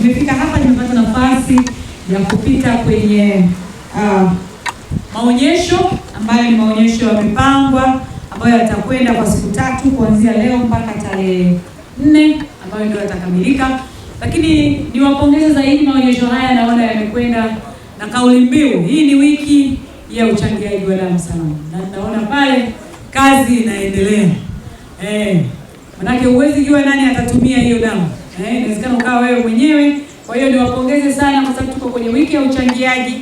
Nimefika hapa, nimepata nafasi ya kupita kwenye maonyesho ambayo ni maonyesho yamepangwa ambayo yatakwenda kwa siku 3 kuanzia leo mpaka tarehe 4 ambayo ndio yatakamilika. Lakini niwapongeze zaidi, maonyesho haya naona yamekwenda na kauli mbiu, hii ni wiki ya uchangiaji wa damu salama. Na naona pale kazi inaendelea. Manake huwezi jua nani atatumia hiyo damu. Inawezekana ukawa wewe mwenyewe. Kwa hiyo niwapongeze sana kwa sababu tuko kwenye wiki ya uchangiaji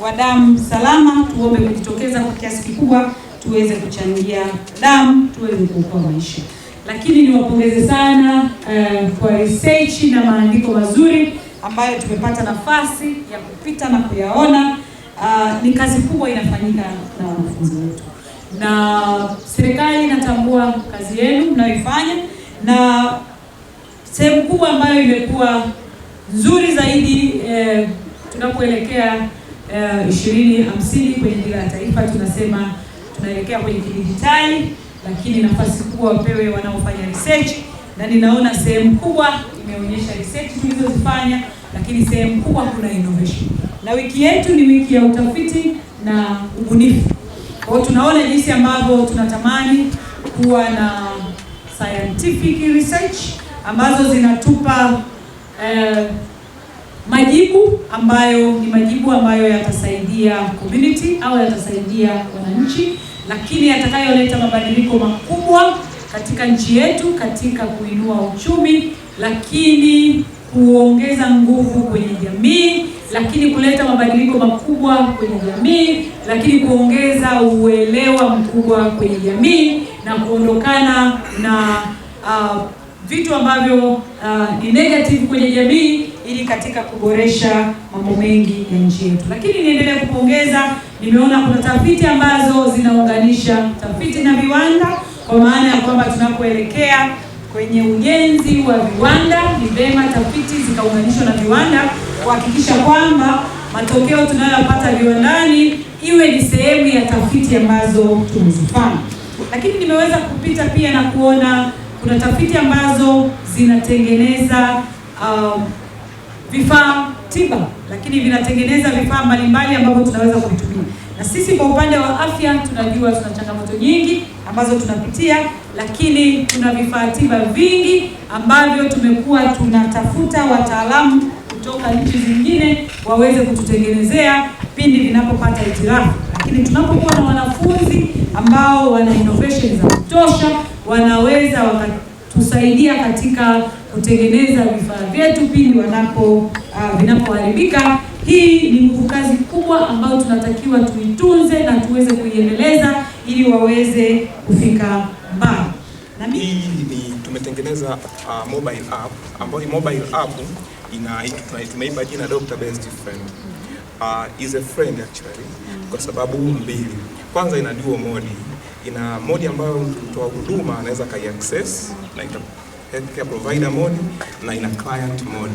wa damu salama. Tuombe kujitokeza kwa kiasi kikubwa tuweze kuchangia damu, tuweze kuokoa maisha. Lakini niwapongeze sana kwa research na maandiko mazuri ambayo tumepata nafasi ya kupita na kuyaona. Ni kazi kubwa inafanyika na wanafunzi wetu. Na serikali inatambua kazi yenu mnayoifanya, na sehemu kubwa ambayo imekuwa nzuri zaidi tunapoelekea 2050 kwenye dira ya taifa, tunasema tunaelekea kwenye kidijitali, lakini nafasi kubwa wapewe wanaofanya research, na ninaona sehemu kubwa imeonyesha research tulizozifanya, lakini sehemu kubwa kuna innovation. Na wiki yetu ni wiki ya utafiti na ubunifu. Kwa hiyo tunaona jinsi ambavyo tunatamani kuwa na scientific research ambazo zinatupa majibu ambayo ni majibu ambayo yatasaidia community au yatasaidia wananchi, lakini yatakayoleta mabadiliko makubwa katika nchi yetu, katika kuinua uchumi, lakini kuongeza nguvu kwenye jamii, lakini kuleta mabadiliko makubwa kwenye jamii, lakini kuongeza uelewa mkubwa kwenye jamii na kuondokana na vitu ambavyo ni negative kwenye jamii, ili katika kuboresha mambo mengi ya nchi yetu. Lakini niendelee kupongeza, nimeona kuna tafiti ambazo zinaunganisha tafiti na viwanda, kwa maana ya kwamba tunapoelekea kwenye ujenzi wa viwanda, ni vema tafiti zikaunganishwa na viwanda kuhakikisha kwamba matokeo tunayopata viwandani iwe ni sehemu ya tafiti ambazo tumezifanya. Lakini nimeweza kupita pia na kuona kuna tafiti ambazo zinatengeneza vifaa tiba, lakini vinatengeneza vifaa mbalimbali ambavyo tunaweza kutumia. Na sisi kwa upande wa afya tunajua tuna changamoto nyingi ambazo tunapitia, lakini tuna vifaa tiba vingi ambavyo tumekuwa tunatafuta wataalamu kutoka nchi zingine waweze kututengenezea pindi vinapopata hitilafu. Lakini tunapokuwa na wanafunzi ambao wana innovation za kutosha, wanaweza wakatusaidia katika kutengeneza vifaa vyetu pindi vinapoharibika. Hii ni nguvu kazi kubwa ambayo tunatakiwa tuitunze na tuweze kuiendeleza ili waweze kufika mbali. Na hii ni tumetengeneza mobile app ambayo mobile app tumeipa jina Dr. Best Friend. Is a friend actually kwa sababu mbili. Kwanza ina dual mode. Ina mode ambayo mtoa huduma anaweza kai-access na ita healthcare provider mode, na ina client mode.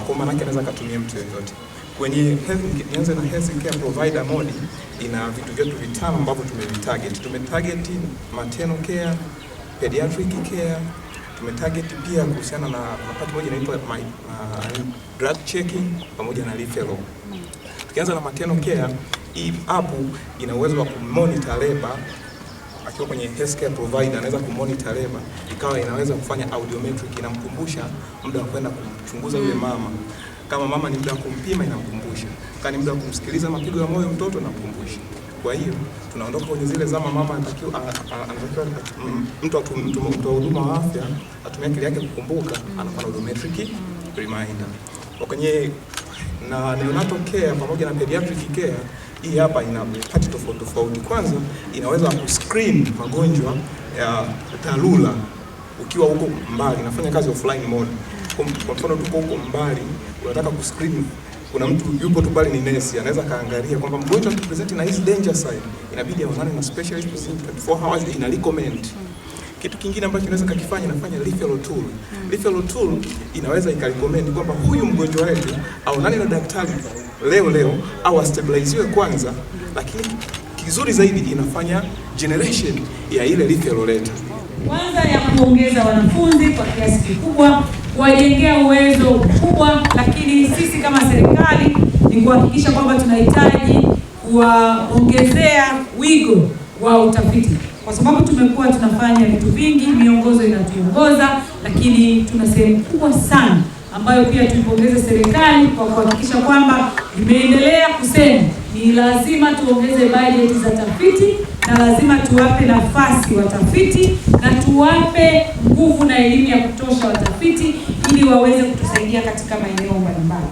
Kwa maana yake anaweza kutumia mtu yeyote. Kwenye nianze na healthcare provider mode, ina vitu vyetu vitano ambavyo tumevitarget. Tumetarget maternal care, pediatric care, tumetarget pia kuhusiana na part moja inaitwa drug checking pamoja na referral. Tukianza na maternal care, hii app ina uwezo wa kumonitor labor. Akiwa kwenye healthcare provider anaweza kumonitor labor, ikawa inaweza kufanya audiometric, inamkumbusha muda wa kwenda kumchunguza yule mama. Kama mama ni muda wa kumpima, inamkumbusha. Kama ni muda wa kumsikiliza mapigo ya moyo mtoto, inamkumbusha. Kwa hiyo tunaondoka kwenye zile zama mama anatakiwa mtu wa huduma wa afya atumie akili yake kukumbuka, anafanya audiometric reminder. Kwenye na neonatal care pamoja na pediatric care, hii hapa ina pati tofauti. Kwanza inaweza kuscreen magonjwa ya dharura ukiwa huko mbali, inafanya kazi offline mode. Kwa mfano tuko huko mbali, unataka kuscreen, kuna mtu yupo tu pale, ni nurse, anaweza kaangalia kwamba mgonjwa akipresent na hizi danger sign, inabidi aonane na specialist within 24 hours, ina recommend. Kitu kingine ambacho inaweza kukifanya, inafanya referral tool. Referral tool inaweza ikarecommend kwamba huyu mgonjwa wetu aonane na daktari leo au stabiliziwe kwanza, lakini kizuri zaidi inafanya generation ya ile referral letter. Kwanza ya kuongeza wanafunzi kwa kiasi kikubwa, kuwajengea uwezo lakini sisi kama serikali ni kuhakikisha kwamba tunahitaji kuwaongezea wigo wa utafiti, kwa sababu tumekuwa tunafanya vitu vingi, miongozo inatuongoza, lakini tuna sehemu kubwa sana ambayo pia tuipongeze serikali kwa kuhakikisha kwamba imeendelea kusema ni lazima tuongeze bajeti za tafiti na lazima tuwape nafasi watafiti na tuwape nguvu na elimu ya kutosha watafiti ili waweze kutusaidia katika maeneo mbalimbali.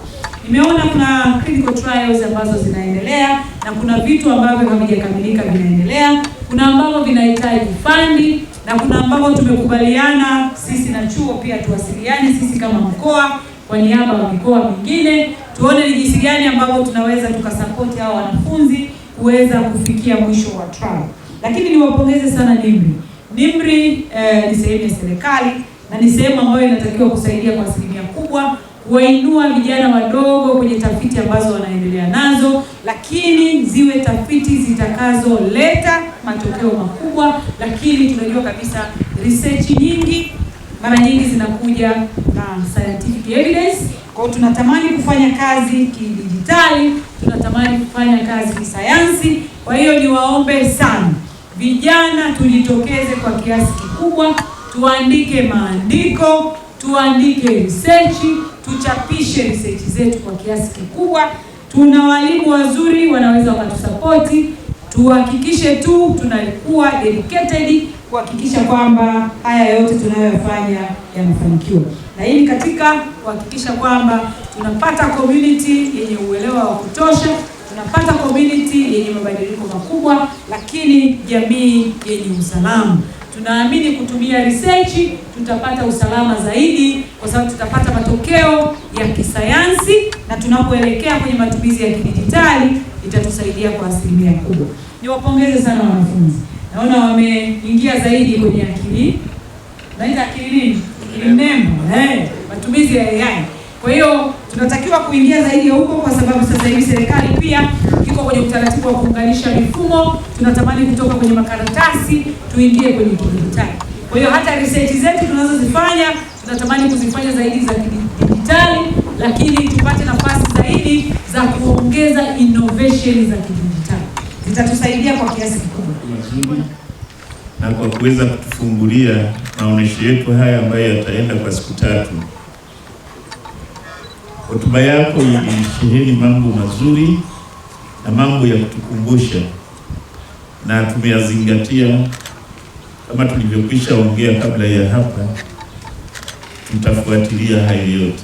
Nimeona kuna clinical trials ambazo zinaendelea na kuna vitu ambavyo havijakamilika vinaendelea, kuna ambavyo vinahitaji fundi na kuna ambavyo tumekubaliana sisi na chuo pia tuwasiliane sisi kama mkoa kwa niaba ya mikoa mingine, tuone ni jinsi gani ambavyo tunaweza tukasupport hao wanafunzi kuweza kufikia mwisho wa trial. Lakini niwapongeze sana NIMR. NIMR ni sehemu ya serikali na ni sehemu ambayo inatakiwa kusaidia kwa asilimia kubwa kuwainua vijana wadogo kwenye tafiti ambazo wanaendelea nazo, lakini ziwe tafiti zitakazoleta matokeo makubwa. Lakini tunajua kabisa research nyingi mara nyingi zinakuja na scientific evidence. Kwa hiyo tunatamani kufanya kazi kidijitali, tunatamani kufanya kazi kisayansi. Kwa hiyo niwaombe sana vijana tujitokeze kwa kiasi kikubwa, tuandike maandiko, tuandike research, tuchapishe research zetu kwa kiasi kikubwa. Tuna walimu wazuri wanaweza wakatusapoti, tuhakikishe tu tunakuwa dedicated kuhakikisha kwamba haya yote tunayoyafanya yanafanikiwa. Na hili katika kuhakikisha kwamba tunapata community yenye uelewa wa kutosha, tunapata community yenye mabadiliko makubwa, lakini jamii yenye usalama. Tunaamini kutumia research tutapata usalama zaidi, kwa sababu tutapata matokeo ya kisayansi, na tunapoelekea kwenye matumizi ya kidijitali itatusaidia kwa asilimia kubwa. Niwapongeze sana wanafunzi. Naona wameingia zaidi kwenye akili. Naita akili nini? Akili mnemba. Matumizi ya AI. Kwa hiyo tunatakiwa kuingia zaidi huko, kwa sababu sasa hivi serikali pia iko kwenye utaratibu wa kuunganisha mifumo. Tunatamani kutoka kwenye makaratasi tuingie kwenye kidijitali. Kwa hiyo hata research zetu tunazozifanya tunatamani kuzifanya zaidi za kidijitali, lakini tupate nafasi zaidi za kuongeza innovation za kidijitali. Zitatusaidia kwa kiasi kikubwa. Na kwa kuweza kutufungulia maonesho yetu haya ambayo yataenda kwa siku 3. Hotuba yako ilisheheni mambo mazuri na mambo ya kutukumbusha, na tumeyazingatia. Kama tulivyokwisha ongea kabla ya hapa, tutafuatilia hayo yote.